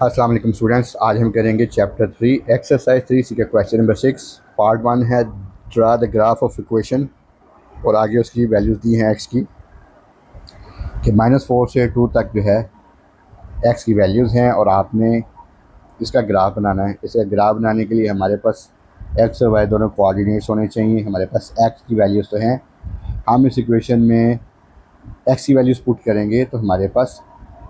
अस्सलाम वालेकुम स्टूडेंट्स, आज हम करेंगे चैप्टर 3 एक्सरसाइज 3 का क्वेश्चन नंबर 6। पार्ट 1 है draw the graph of equation और आगे उसकी वैल्यूज़ दी हैं एक्स की कि -4 से 2 तक जो है एक्स की वैल्यूज़ हैं और आपने इसका ग्राफ बनाना है। इसका ग्राफ बनाने के लिए हमारे पास एक्स और वाई दोनों कोऑर्डिनेट्स होने चाहिए। हमारे पास एक्स की वैल्यूज़ तो हैं, हम इस इक्वेशन में एक्स की वैल्यूज़ पुट करेंगे तो हमारे पास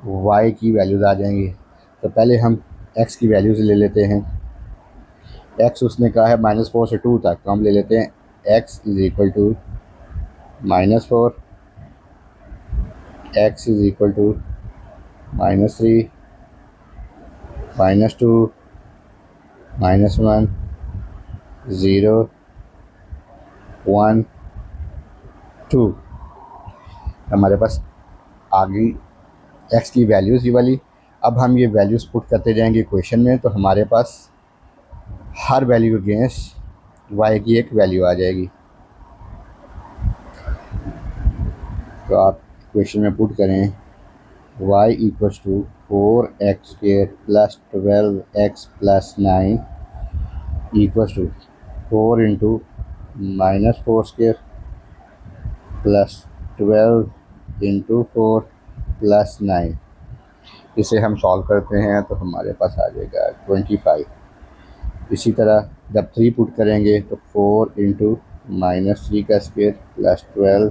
वाई की वैल्यूज़ आ जाएंगी। तो पहले हम x की वैल्यूज़ ले लेते हैं। x उसने कहा है -4 से 2 तक, तो हम ले लेते हैं x is equal to -4, x is equal to -3, -2, -1, 0, 1, 2। हमारे पास आ गई x की वैल्यूज़ ये वाली। अब हम ये वैल्यूज़ पुट करते जाएंगे इक्वेशन में, तो हमारे पास हर वैल्यू अगेंस्ट y की एक वैल्यू आ जाएगी। तो आप इक्वेशन में पुट करें y equals to 4x² plus 12x plus 9 equals to 4 into -4² plus 12 into 4 plus 9। इसे हम सॉल्व करते हैं तो हमारे पास आ जाएगा 25। इसी तरह जब 3 पुट करेंगे तो 4 इंटू -3 का स्क्वायर प्लस 12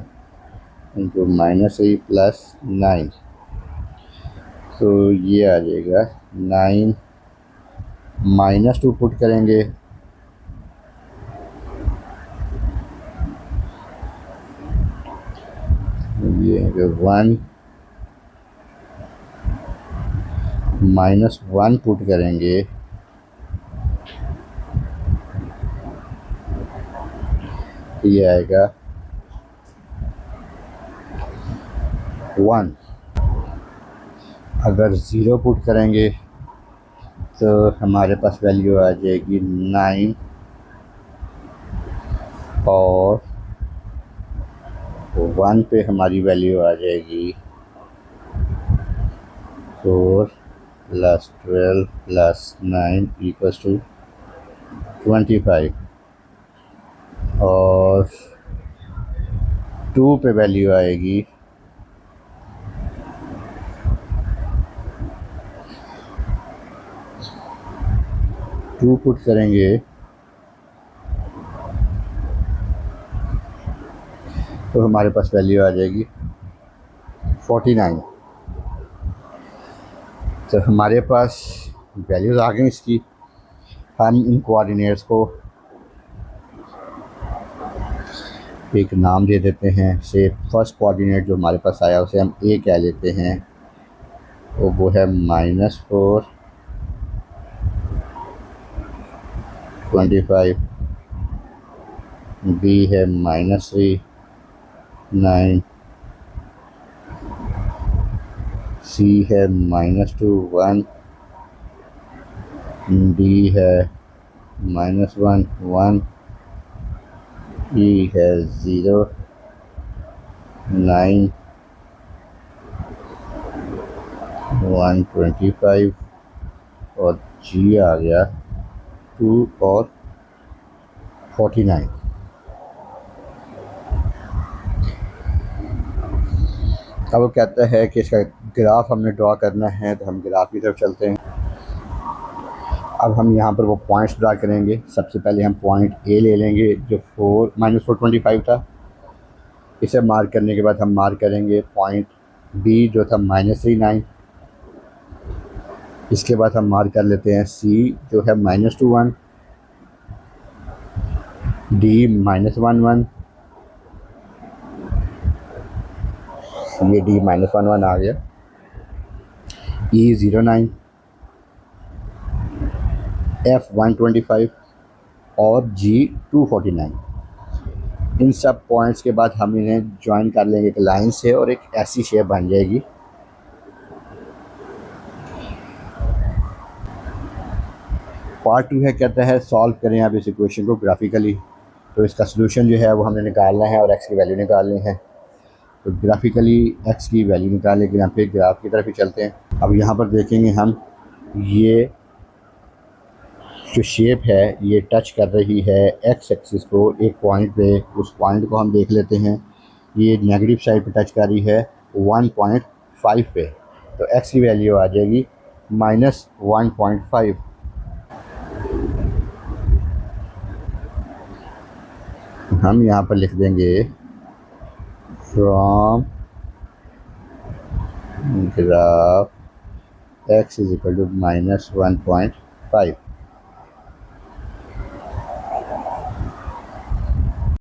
इंटू -3 प्लस 9, तो ये आ जाएगा 9। -2 पुट करेंगे ये 1, -1 पुट करेंगे ये आएगा 1। अगर 0 पुट करेंगे तो हमारे पास वैल्यू आ जाएगी 9 और 1 पे हमारी वैल्यू आ जाएगी 4 प्लस 12 प्लस 9 इक्वल्स टू 25 और 2 पे वैल्यू आएगी 2 पुट करेंगे तो हमारे पास वैल्यू आ जाएगी 49। तो हमारे पास वैल्यूज़ आ गई इसकी। हम इन कोऑर्डिनेट्स को एक नाम दे देते हैं। से फर्स्ट कोऑर्डिनेट जो हमारे पास आया उसे हम a कह लेते हैं, तो वो है -4, 25, b है -3, 9, c है -2, 1, d है -1, 1, e है 0, 9, 1, 25 और g आ गया 2 और 49। अब वो कहता है कि इसका ग्राफ हमने ड्रा करना है, तो हम ग्राफ की तरफ चलते हैं। अब हम यहाँ पर वो पॉइंट्स ड्रा करेंगे। सबसे पहले हम पॉइंट ए ले लेंगे जो -425 था। इसे मार्क करने के बाद हम मार्क करेंगे पॉइंट बी जो था -39। इसके बाद हम मार्क कर लेते हैं सी जो है -21, डी -11, ये डी -11 आ गया, ई 09, एफ 125 और जी 249। इन सब पॉइंट्स के बाद हम इन्हें ज्वाइन कर लेंगे एक लाइन से और एक ऐसी शेप बन जाएगी। पार्ट 2 है, कहता है सॉल्व करें आप इस इक्वेशन को ग्राफिकली। तो इसका सलूशन जो है वो हमने निकालना है और एक्स की वैल्यू निकालनी है। तो ग्राफिकली एक्स की वैल्यू निकालने के लिए हम फिर ग्राफ की तरफ ही चलते हैं। अब यहाँ पर देखेंगे हम ये जो शेप है ये टच कर रही है एक्स एक्सिस को एक पॉइंट पे। उस पॉइंट को हम देख लेते हैं, ये नेगेटिव साइड पे टच कर रही है 1.5 पे। तो एक्स की वैल्यू आ जाएगी -1.5। हम यहाँ पर लिख देंगे from graph x is equal to -1.5।